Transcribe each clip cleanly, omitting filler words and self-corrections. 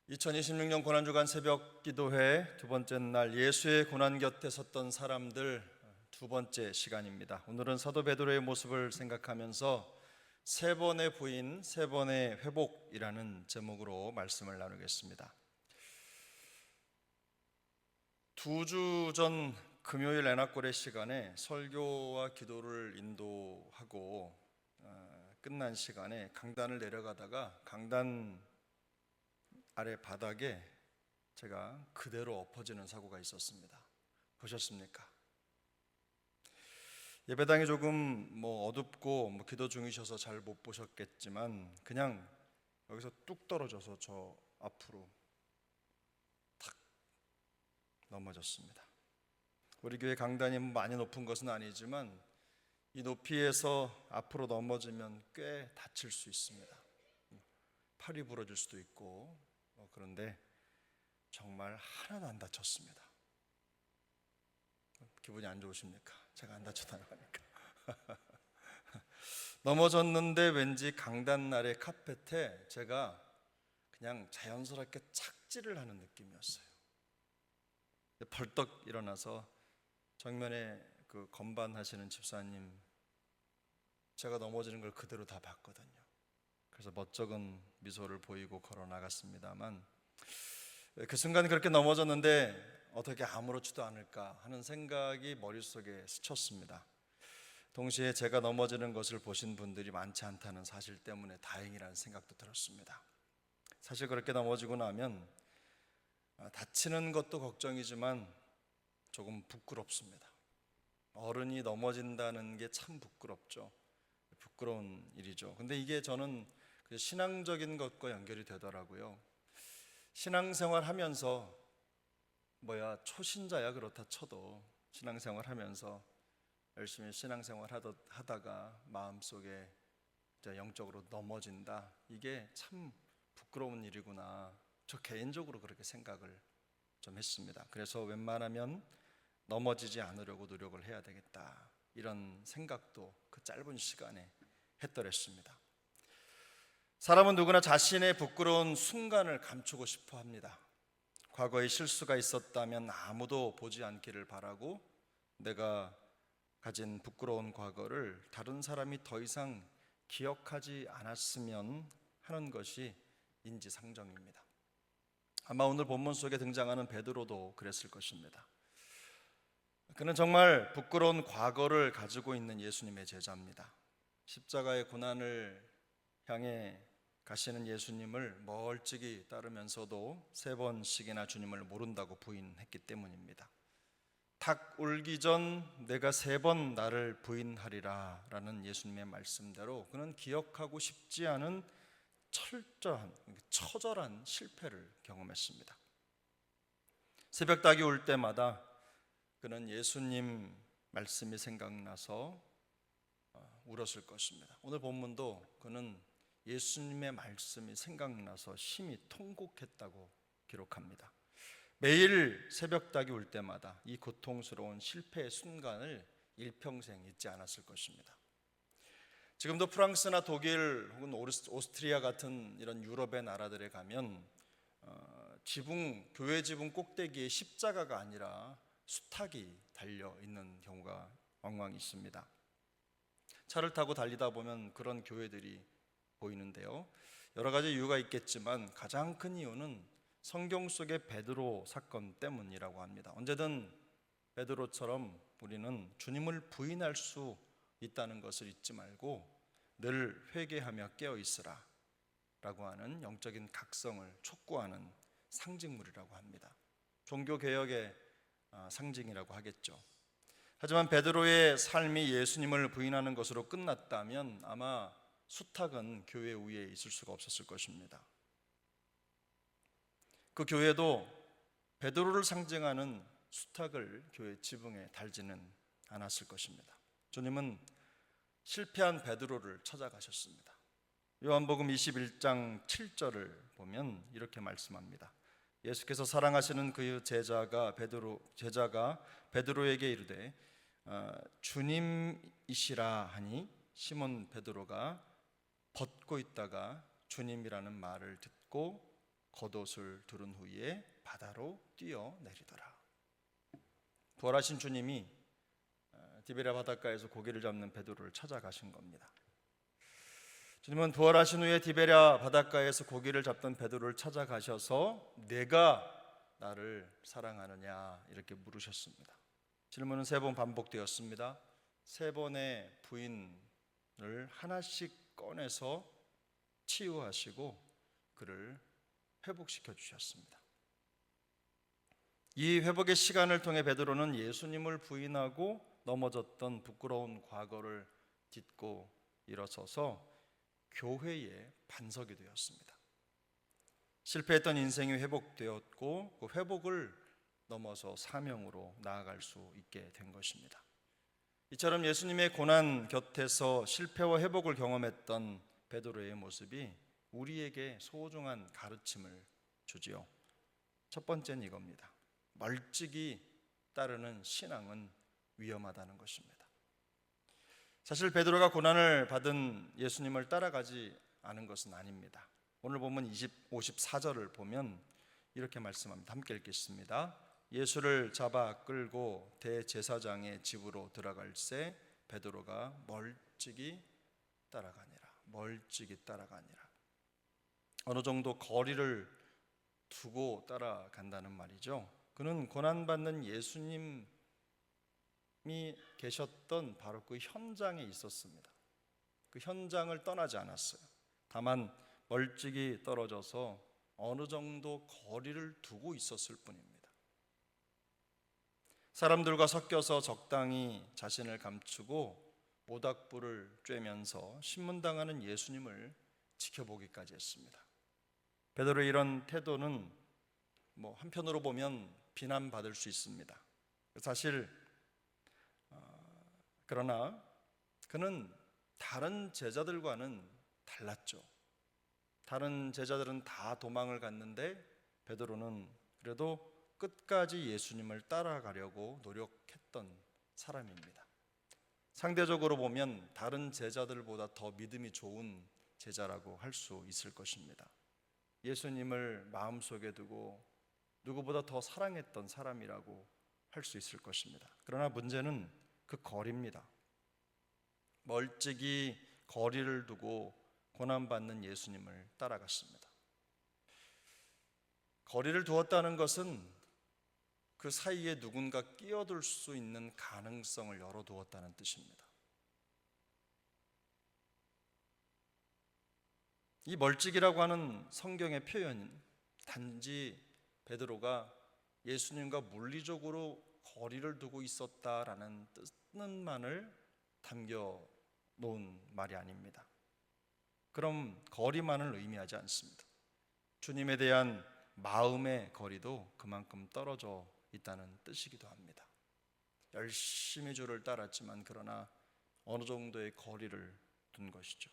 2026년 고난주간 새벽 기도회 두 번째 날, 예수의 고난 곁에 섰던 사람들 두 번째 시간입니다. 오늘은 사도 베드로의 모습을 생각하면서 세 번의 부인, 세 번의 회복이라는 제목으로 말씀을 나누겠습니다. 2주 전 금요일 애나꼴의 시간에 설교와 기도를 인도하고 끝난 시간에 강단을 내려가다가 강단 아래 바닥에 제가 그대로 엎어지는 사고가 있었습니다. 보셨습니까? 예배당이 조금 어둡고 기도 중이셔서 잘 못 보셨겠지만 그냥 여기서 뚝 떨어져서 저 앞으로 탁 넘어졌습니다. 우리 교회 강단이 많이 높은 것은 아니지만 이 높이에서 앞으로 넘어지면 꽤 다칠 수 있습니다. 팔이 부러질 수도 있고 그런데 정말 하나도 안 다쳤습니다. 기분이 안 좋으십니까? 제가 안 다쳤다고 하니까. 넘어졌는데 왠지 강단 아래 카펫에 제가 그냥 자연스럽게 착지를 하는 느낌이었어요. 벌떡 일어나서 정면에 그 건반하시는 집사님, 제가 넘어지는 걸 그대로 다 봤거든요. 그래서 멋쩍은 미소를 보이고 걸어 나갔습니다만 그 순간 그렇게 넘어졌는데 어떻게 아무렇지도 않을까 하는 생각이 머릿속에 스쳤습니다. 동시에 제가 넘어지는 것을 보신 분들이 많지 않다는 사실 때문에 다행이라는 생각도 들었습니다. 사실 그렇게 넘어지고 나면 다치는 것도 걱정이지만 조금 부끄럽습니다. 어른이 넘어진다는 게 참 부끄럽죠. 부끄러운 일이죠. 근데 이게 저는 신앙적인 것과 연결이 되더라고요. 신앙생활 하면서 초신자야 그렇다 쳐도 신앙생활 하면서 열심히 신앙생활 하다가 마음속에 영적으로 넘어진다, 이게 참 부끄러운 일이구나, 저 개인적으로 그렇게 생각을 좀 했습니다. 그래서 웬만하면 넘어지지 않으려고 노력을 해야 되겠다, 이런 생각도 그 짧은 시간에 했더랬습니다. 사람은 누구나 자신의 부끄러운 순간을 감추고 싶어 합니다. 과거에 실수가 있었다면 아무도 보지 않기를 바라고 내가 가진 부끄러운 과거를 다른 사람이 더 이상 기억하지 않았으면 하는 것이 인지상정입니다. 아마 오늘 본문 속에 등장하는 베드로도 그랬을 것입니다. 그는 정말 부끄러운 과거를 가지고 있는 예수님의 제자입니다. 십자가의 고난을 향해 가시는 예수님을 멀찍이 따르면서도 3번씩이나 주님을 모른다고 부인했기 때문입니다. 닭 울기 전 내가 3번 나를 부인하리라 라는 예수님의 말씀대로 그는 기억하고 싶지 않은 처절한 실패를 경험했습니다. 새벽닭이 울 때마다 그는 예수님 말씀이 생각나서 울었을 것입니다. 오늘 본문도 그는 예수님의 말씀이 생각나서 심히 통곡했다고 기록합니다. 매일 새벽닭이 울 때마다 이 고통스러운 실패의 순간을 일평생 잊지 않았을 것입니다. 지금도 프랑스나 독일 혹은 오스트리아 같은 이런 유럽의 나라들에 가면 교회 지붕 꼭대기에 십자가가 아니라 수탉이 달려 있는 경우가 왕왕 있습니다. 차를 타고 달리다 보면 그런 교회들이 보이는데요, 여러 가지 이유가 있겠지만 가장 큰 이유는 성경 속의 베드로 사건 때문이라고 합니다. 언제든 베드로처럼 우리는 주님을 부인할 수 있다는 것을 잊지 말고 늘 회개하며 깨어 있으라 라고 하는 영적인 각성을 촉구하는 상징물이라고 합니다. 종교개혁의 상징이라고 하겠죠. 하지만 베드로의 삶이 예수님을 부인하는 것으로 끝났다면 아마 수탉은 교회 위에 있을 수가 없었을 것입니다. 그 교회도 베드로를 상징하는 수탉을 교회 지붕에 달지는 않았을 것입니다. 주님은 실패한 베드로를 찾아가셨습니다. 요한복음 21장 7절을 보면 이렇게 말씀합니다. 예수께서 사랑하시는 그 제자가 베드로에게 이르되 주님이시라 하니 시몬 베드로가 벗고 있다가 주님이라는 말을 듣고 겉옷을 두른 후에 바다로 뛰어내리더라. 부활하신 주님이 디베랴 바닷가에서 고기를 잡는 베드로를 찾아가신 겁니다. 주님은 부활하신 후에 디베랴 바닷가에서 고기를 잡던 베드로를 찾아가셔서 내가 나를 사랑하느냐 이렇게 물으셨습니다. 질문은 3번 반복되었습니다. 3번의 부인을 하나씩 꺼내서 치유하시고 그를 회복시켜 주셨습니다. 이 회복의 시간을 통해 베드로는 예수님을 부인하고 넘어졌던 부끄러운 과거를 딛고 일어서서 교회의 반석이 되었습니다. 실패했던 인생이 회복되었고 그 회복을 넘어서 사명으로 나아갈 수 있게 된 것입니다. 이처럼 예수님의 고난 곁에서 실패와 회복을 경험했던 베드로의 모습이 우리에게 소중한 가르침을 주지요. 첫 번째는 이겁니다. 멀찍이 따르는 신앙은 위험하다는 것입니다. 사실 베드로가 고난을 받은 예수님을 따라가지 않은 것은 아닙니다. 오늘 보면 54절을 보면 이렇게 말씀합니다. 함께 읽겠습니다. 예수를 잡아 끌고 대제사장의 집으로 들어갈새 베드로가 멀찍이 따라가니라. 멀찍이 따라가니라. 어느 정도 거리를 두고 따라간다는 말이죠. 그는 고난받는 예수님이 계셨던 바로 그 현장에 있었습니다. 그 현장을 떠나지 않았어요. 다만 멀찍이 떨어져서 어느 정도 거리를 두고 있었을 뿐입니다. 사람들과 섞여서 적당히 자신을 감추고 모닥불을 쬐면서 신문당하는 예수님을 지켜보기까지 했습니다. 베드로의 이런 태도는 한편으로 보면 비난받을 수 있습니다. 사실 그러나 그는 다른 제자들과는 달랐죠. 다른 제자들은 다 도망을 갔는데 베드로는 그래도 끝까지 예수님을 따라가려고 노력했던 사람입니다. 상대적으로 보면 다른 제자들보다 더 믿음이 좋은 제자라고 할 수 있을 것입니다. 예수님을 마음속에 두고 누구보다 더 사랑했던 사람이라고 할 수 있을 것입니다. 그러나 문제는 그 거리입니다. 멀찍이 거리를 두고 고난받는 예수님을 따라갔습니다. 거리를 두었다는 것은 그 사이에 누군가 끼어들 수 있는 가능성을 열어두었다는 뜻입니다. 이 멀찍이라고 하는 성경의 표현은 단지 베드로가 예수님과 물리적으로 거리를 두고 있었다라는 뜻만을 담겨 놓은 말이 아닙니다. 그럼 거리만을 의미하지 않습니다. 주님에 대한 마음의 거리도 그만큼 떨어져 있다는 뜻이기도 합니다. 열심히 주를 따랐지만 그러나 어느 정도의 거리를 둔 것이죠.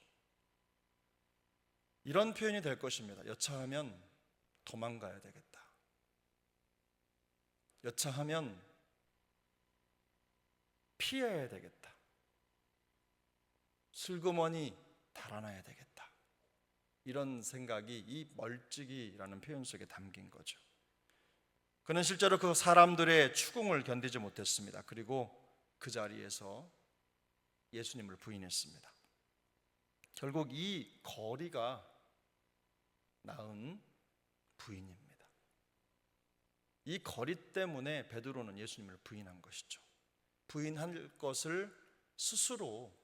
이런 표현이 될 것입니다. 여차하면 도망가야 되겠다. 여차하면 피해야 되겠다. 슬그머니 달아나야 되겠다. 이런 생각이 이 멀찍이라는 표현 속에 담긴 거죠. 그는 실제로 그 사람들의 추궁을 견디지 못했습니다. 그리고 그 자리에서 예수님을 부인했습니다. 결국 이 거리가 낳은 부인입니다. 이 거리 때문에 베드로는 예수님을 부인한 것이죠. 부인할 것을 스스로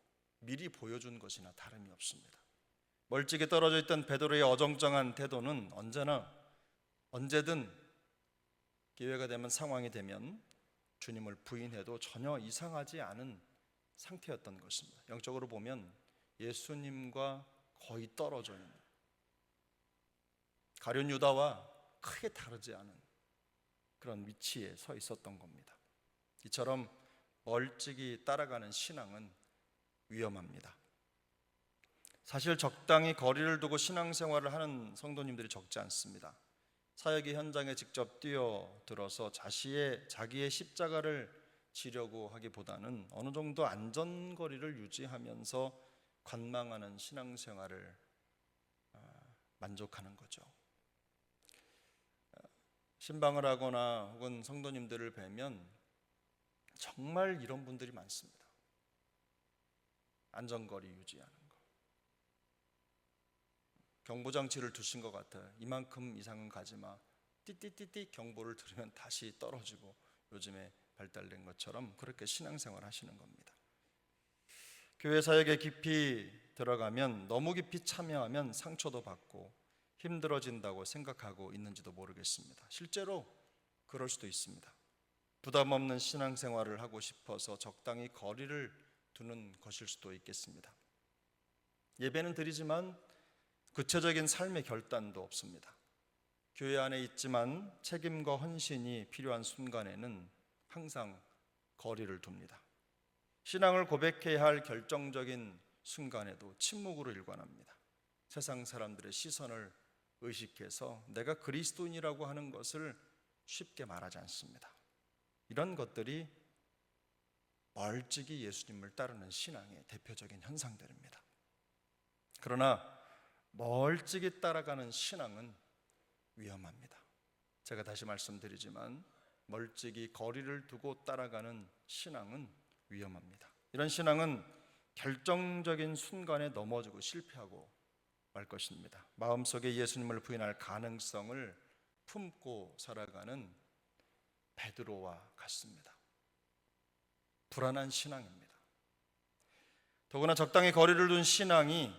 미리 보여준 것이나 다름이 없습니다. 멀찍이 떨어져 있던 베드로의 어정쩡한 태도는 언제든 기회가 되면, 상황이 되면 주님을 부인해도 전혀 이상하지 않은 상태였던 것입니다. 영적으로 보면 예수님과 거의 떨어져 있는, 가룟 유다와 크게 다르지 않은 그런 위치에 서 있었던 겁니다. 이처럼 멀찍이 따라가는 신앙은 위험합니다. 사실 적당히 거리를 두고 신앙생활을 하는 성도님들이 적지 않습니다. 사역의 현장에 직접 뛰어들어서 자기의 십자가를 지려고 하기보다는 어느 정도 안전거리를 유지하면서 관망하는 신앙생활을 만족하는 거죠. 신방을 하거나 혹은 성도님들을 뵈면 정말 이런 분들이 많습니다. 안전거리 유지하는 거. 경보장치를 두신 것 같아요. 이만큼 이상은 가지 마. 띠띠띠띠 경보를 들으면 다시 떨어지고 요즘에 발달된 것처럼 그렇게 신앙생활 하시는 겁니다. 교회 사역에 깊이 들어가면 너무 깊이 참여하면 상처도 받고 힘들어진다고 생각하고 있는지도 모르겠습니다. 실제로 그럴 수도 있습니다. 부담 없는 신앙생활을 하고 싶어서 적당히 거리를 두는 것일 수도 있겠습니다. 예배는 드리지만 구체적인 삶의 결단도 없습니다. 교회 안에 있지만 책임과 헌신이 필요한 순간에는 항상 거리를 둡니다. 신앙을 고백해야 할 결정적인 순간에도 침묵으로 일관합니다. 세상 사람들의 시선을 의식해서 내가 그리스도인이라고 하는 것을 쉽게 말하지 않습니다. 이런 것들이 멀찍이 예수님을 따르는 신앙의 대표적인 현상들입니다. 그러나 멀찍이 따라가는 신앙은 위험합니다. 제가 다시 말씀드리지만 멀찍이 거리를 두고 따라가는 신앙은 위험합니다. 이런 신앙은 결정적인 순간에 넘어지고 실패하고 말 것입니다. 마음속에 예수님을 부인할 가능성을 품고 살아가는 베드로와 같습니다. 불안한 신앙입니다. 더구나 적당히 거리를 둔 신앙이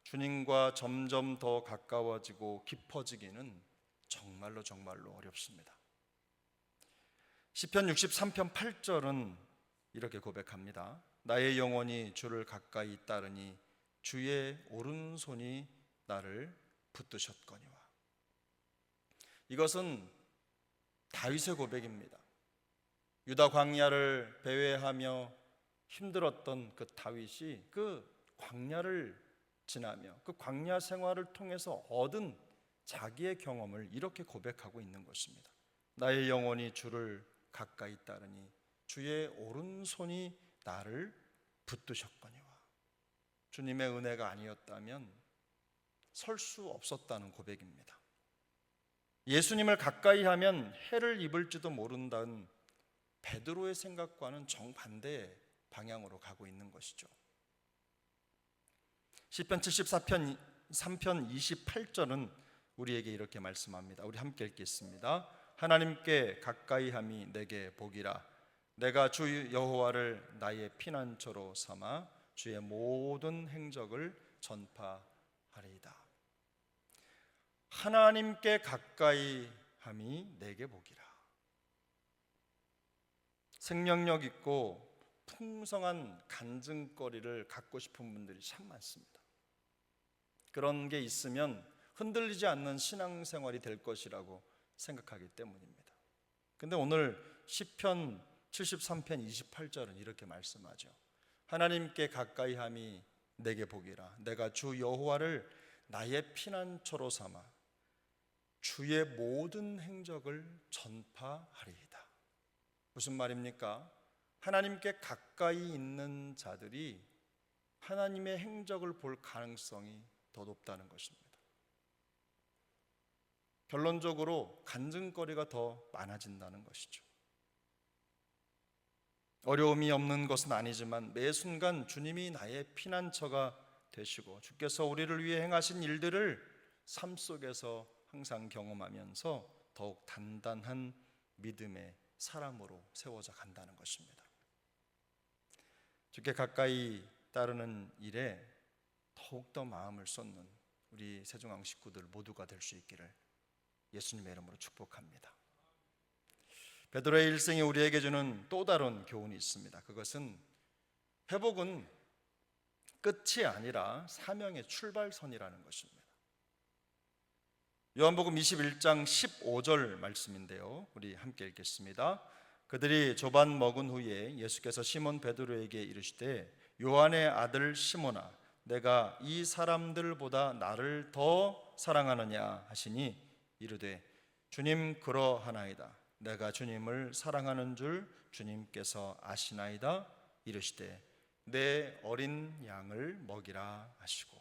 주님과 점점 더 가까워지고 깊어지기는 정말로 어렵습니다. 시편 63편 8절은 이렇게 고백합니다. 나의 영혼이 주를 가까이 따르니 주의 오른손이 나를 붙드셨거니와. 이것은 다윗의 고백입니다. 유다 광야를 배회하며 힘들었던 그 다윗이 그 광야를 지나며 그 광야 생활을 통해서 얻은 자기의 경험을 이렇게 고백하고 있는 것입니다. 나의 영혼이 주를 가까이 따르니 주의 오른손이 나를 붙드셨거니와. 주님의 은혜가 아니었다면 설 수 없었다는 고백입니다. 예수님을 가까이 하면 해를 입을지도 모른다는 베드로의 생각과는 정반대의 방향으로 가고 있는 것이죠. 시편 74편 3편 28절은 우리에게 이렇게 말씀합니다. 우리 함께 읽겠습니다. 하나님께 가까이함이 내게 복이라. 내가 주 여호와를 나의 피난처로 삼아 주의 모든 행적을 전파하리이다. 하나님께 가까이함이 내게 복이라. 생명력 있고 풍성한 간증거리를 갖고 싶은 분들이 참 많습니다. 그런 게 있으면 흔들리지 않는 신앙생활이 될 것이라고 생각하기 때문입니다. 근데 오늘 시편 73편 28절은 이렇게 말씀하죠. 하나님께 가까이함이 내게 복이라. 내가 주 여호와를 나의 피난처로 삼아 주의 모든 행적을 전파하리이다. 무슨 말입니까? 하나님께 가까이 있는 자들이 하나님의 행적을 볼 가능성이 더 높다는 것입니다. 결론적으로 간증거리가 더 많아진다는 것이죠. 어려움이 없는 것은 아니지만 매 순간 주님이 나의 피난처가 되시고 주께서 우리를 위해 행하신 일들을 삶 속에서 항상 경험하면서 더욱 단단한 믿음의 사람으로 세워져 간다는 것입니다. 주께 가까이 따르는 일에 더욱더 마음을 쏟는 우리 세종항 식구들 모두가 될 수 있기를 예수님의 이름으로 축복합니다. 베드로의 일생이 우리에게 주는 또 다른 교훈이 있습니다. 그것은 회복은 끝이 아니라 사명의 출발선이라는 것입니다. 요한복음 21장 15절 말씀인데요, 우리 함께 읽겠습니다. 그들이 조반 먹은 후에 예수께서 시몬 베드로에게 이르시되 요한의 아들 시몬아, 내가 이 사람들보다 나를 더 사랑하느냐 하시니 이르되 주님 그러하나이다. 내가 주님을 사랑하는 줄 주님께서 아시나이다. 이르시되 내 어린 양을 먹이라 하시고.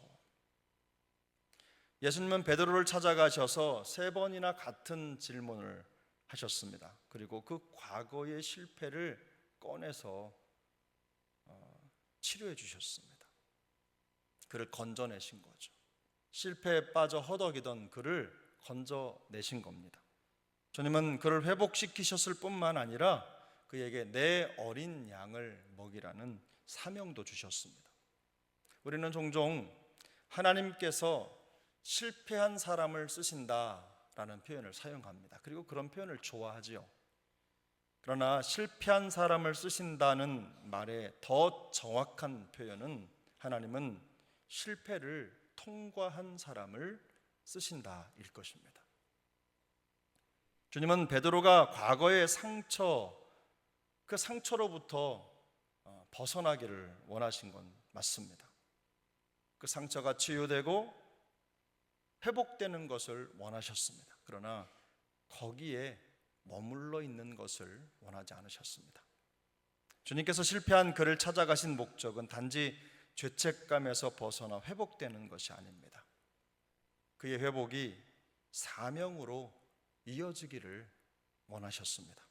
예수님은 베드로를 찾아가셔서 3번이나 같은 질문을 하셨습니다. 그리고 그 과거의 실패를 꺼내서 치료해 주셨습니다. 그를 건져내신 거죠. 실패에 빠져 허덕이던 그를 건져내신 겁니다. 주님은 그를 회복시키셨을 뿐만 아니라 그에게 내 어린 양을 먹이라는 사명도 주셨습니다. 우리는 종종 하나님께서 실패한 사람을 쓰신다라는 표현을 사용합니다. 그리고 그런 표현을 좋아하지요. 그러나 실패한 사람을 쓰신다는 말의 더 정확한 표현은 하나님은 실패를 통과한 사람을 쓰신다일 것입니다. 주님은 베드로가 과거의 상처, 그 상처로부터 벗어나기를 원하신 건 맞습니다. 그 상처가 치유되고 회복되는 것을 원하셨습니다. 그러나 거기에 머물러 있는 것을 원하지 않으셨습니다. 주님께서 실패한 그를 찾아가신 목적은 단지 죄책감에서 벗어나 회복되는 것이 아닙니다. 그의 회복이 사명으로 이어지기를 원하셨습니다.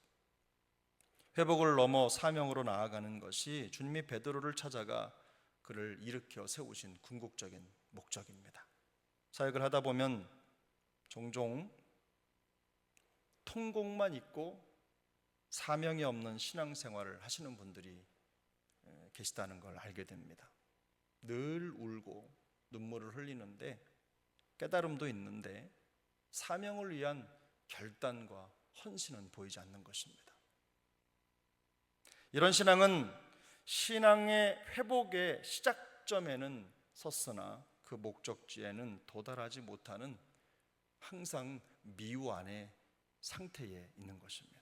회복을 넘어 사명으로 나아가는 것이 주님이 베드로를 찾아가 그를 일으켜 세우신 궁극적인 목적입니다. 사역을 하다 보면 종종 통곡만 있고 사명이 없는 신앙생활을 하시는 분들이 계시다는 걸 알게 됩니다. 늘 울고 눈물을 흘리는데 깨달음도 있는데 사명을 위한 결단과 헌신은 보이지 않는 것입니다. 이런 신앙은 신앙의 회복의 시작점에는 섰으나 그 목적지에는 도달하지 못하는 항상 미완의 상태에 있는 것입니다.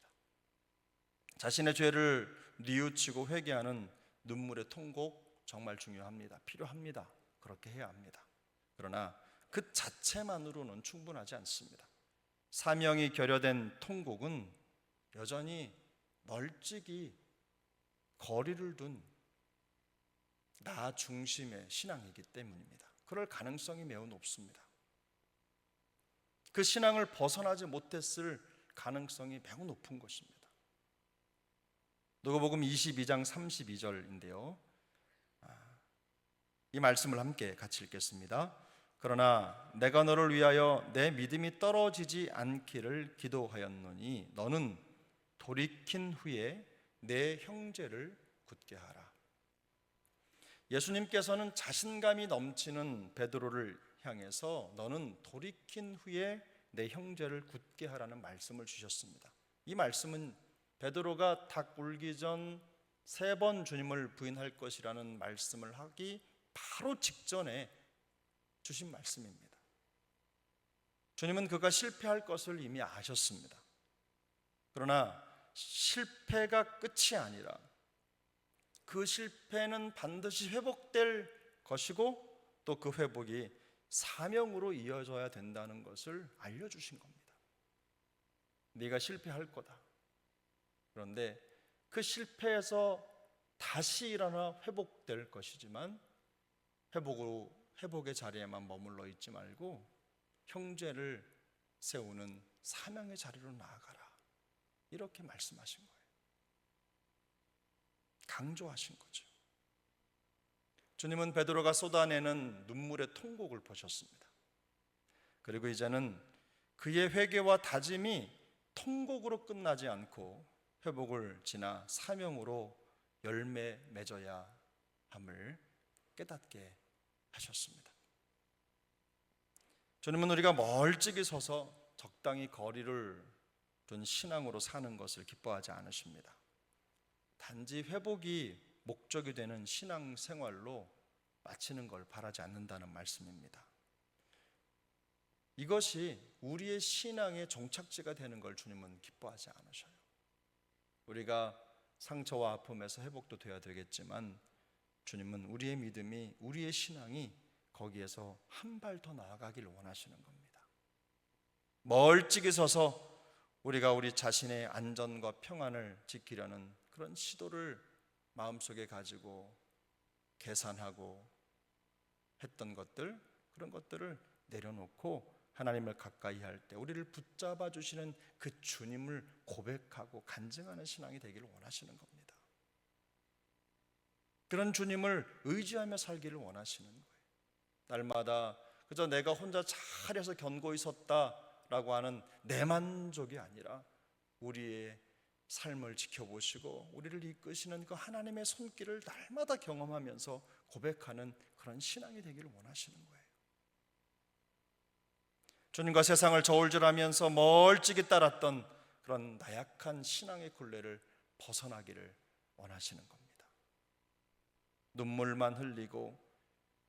자신의 죄를 뉘우치고 회개하는 눈물의 통곡 정말 중요합니다. 필요합니다. 그렇게 해야 합니다. 그러나 그 자체만으로는 충분하지 않습니다. 사명이 결여된 통곡은 여전히 멀찍이 거리를 둔 나 중심의 신앙이기 때문입니다. 그럴 가능성이 매우 높습니다. 그 신앙을 벗어나지 못했을 가능성이 매우 높은 것입니다. 누가복음 22장 32절인데요. 이 말씀을 함께 같이 읽겠습니다. 그러나 내가 너를 위하여 내 믿음이 떨어지지 않기를 기도하였노니 너는 돌이킨 후에 내 형제를 굳게 하라. 예수님께서는 자신감이 넘치는 베드로를 향해서 너는 돌이킨 후에 내 형제를 굳게 하라는 말씀을 주셨습니다. 이 말씀은 베드로가 닭 울기 전 3번 주님을 부인할 것이라는 말씀을 하기 바로 직전에 주신 말씀입니다. 주님은 그가 실패할 것을 이미 아셨습니다. 그러나 실패가 끝이 아니라 그 실패는 반드시 회복될 것이고 또 그 회복이 사명으로 이어져야 된다는 것을 알려주신 겁니다. 네가 실패할 거다. 그런데 그 실패에서 다시 일어나 회복될 것이지만 회복의 자리에만 머물러 있지 말고 형제를 세우는 사명의 자리로 나아가라. 이렇게 말씀하신 거예요. 강조하신 거죠. 주님은 베드로가 쏟아내는 눈물의 통곡을 보셨습니다. 그리고 이제는 그의 회개와 다짐이 통곡으로 끝나지 않고 회복을 지나 사명으로 열매 맺어야 함을 깨닫게 하셨습니다. 주님은 우리가 멀찍이 서서 적당히 거리를 둔 신앙으로 사는 것을 기뻐하지 않으십니다. 단지 회복이 목적이 되는 신앙생활로 마치는 걸 바라지 않는다는 말씀입니다. 이것이 우리의 신앙의 종착지가 되는 걸 주님은 기뻐하지 않으셔요. 우리가 상처와 아픔에서 회복도 되어야 되겠지만 주님은 우리의 믿음이, 우리의 신앙이 거기에서 한 발 더 나아가기를 원하시는 겁니다. 멀찍이 서서 우리가 우리 자신의 안전과 평안을 지키려는 그런 시도를 마음속에 가지고 계산하고 했던 것들, 그런 것들을 내려놓고 하나님을 가까이 할 때 우리를 붙잡아 주시는 그 주님을 고백하고 간증하는 신앙이 되기를 원하시는 겁니다. 그런 주님을 의지하며 살기를 원하시는 거예요. 날마다 그저 내가 혼자 잘해서 견고히 섰다라고 하는 내 만족이 아니라 우리의 삶을 지켜보시고 우리를 이끄시는 그 하나님의 손길을 날마다 경험하면서 고백하는 그런 신앙이 되기를 원하시는 거예요. 주님과 세상을 저울질하면서 멀찍이 따랐던 그런 나약한 신앙의 굴레를 벗어나기를 원하시는 겁니다. 눈물만 흘리고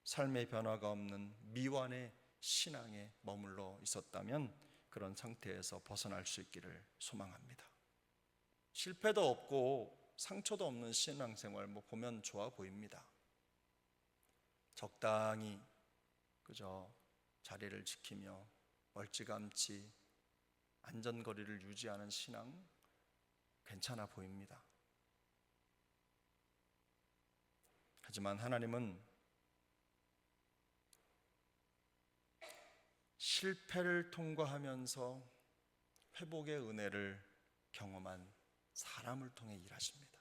삶의 변화가 없는 미완의 신앙에 머물러 있었다면 그런 상태에서 벗어날 수 있기를 소망합니다. 실패도 없고 상처도 없는 신앙생활 보면 좋아 보입니다. 적당히 그저 자리를 지키며 멀찌감치 안전거리를 유지하는 신앙 괜찮아 보입니다. 하지만 하나님은 실패를 통과하면서 회복의 은혜를 경험한 사람을 통해 일하십니다.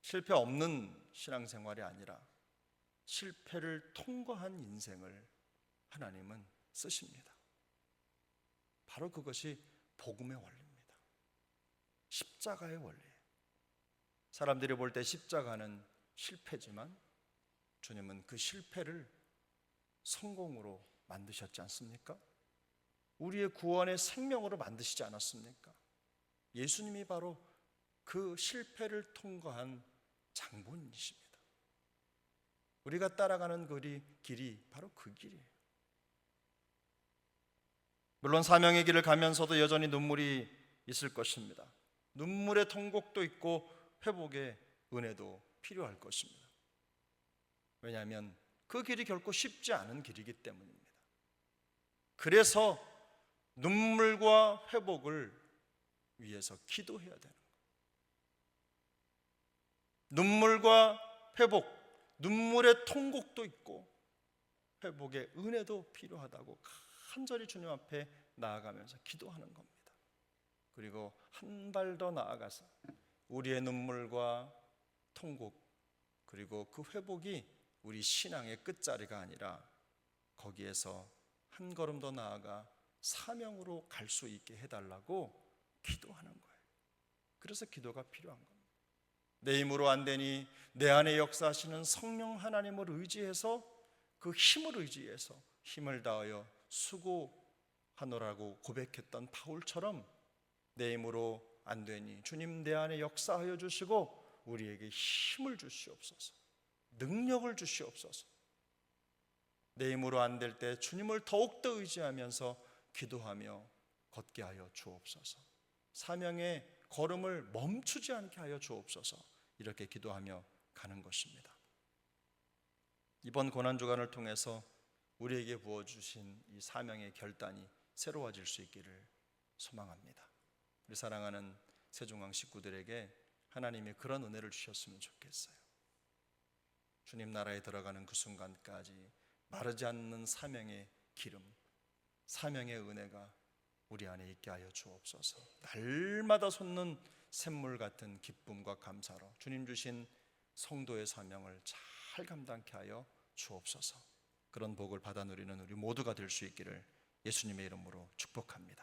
실패 없는 신앙생활이 아니라 실패를 통과한 인생을 하나님은 쓰십니다. 바로 그것이 복음의 원리입니다. 십자가의 원리예요. 사람들이 볼 때 십자가는 실패지만 주님은 그 실패를 성공으로 만드셨지 않습니까? 우리의 구원의 생명으로 만드시지 않았습니까? 예수님이 바로 그 실패를 통과한 장본인이십니다. 우리가 따라가는 길이 바로 그 길이에요. 물론 사명의 길을 가면서도 여전히 눈물이 있을 것입니다. 눈물의 통곡도 있고 회복의 은혜도 필요할 것입니다. 왜냐하면 그 길이 결코 쉽지 않은 길이기 때문입니다. 그래서 눈물과 회복을 위해서 기도해야 되는 거예요. 눈물과 회복, 눈물의 통곡도 있고 회복의 은혜도 필요하다고 간절히 주님 앞에 나아가면서 기도하는 겁니다. 그리고 한 발 더 나아가서 우리의 눈물과 통곡 그리고 그 회복이 우리 신앙의 끝자리가 아니라 거기에서 한 걸음 더 나아가 사명으로 갈 수 있게 해달라고 기도하는 거예요. 그래서 기도가 필요한 겁니다. 내 힘으로 안 되니 내 안에 역사하시는 성령 하나님을 의지해서 그 힘을 의지해서 힘을 다하여 수고하노라고 고백했던 바울처럼 내 힘으로 안 되니 주님 내 안에 역사하여 주시고 우리에게 힘을 주시옵소서, 능력을 주시옵소서. 내 힘으로 안 될 때 주님을 더욱더 의지하면서 기도하며 걷게 하여 주옵소서. 사명의 걸음을 멈추지 않게 하여 주옵소서. 이렇게 기도하며 가는 것입니다. 이번 고난주간을 통해서 우리에게 부어주신 이 사명의 결단이 새로워질 수 있기를 소망합니다. 우리 사랑하는 세종왕 식구들에게 하나님이 그런 은혜를 주셨으면 좋겠어요. 주님 나라에 들어가는 그 순간까지 마르지 않는 사명의 기름, 사명의 은혜가 우리 안에 있게 하여 주옵소서. 날마다 솟는 샘물 같은 기쁨과 감사로 주님 주신 성도의 사명을 잘 감당케 하여 주옵소서. 그런 복을 받아 누리는 우리 모두가 될 수 있기를 예수님의 이름으로 축복합니다.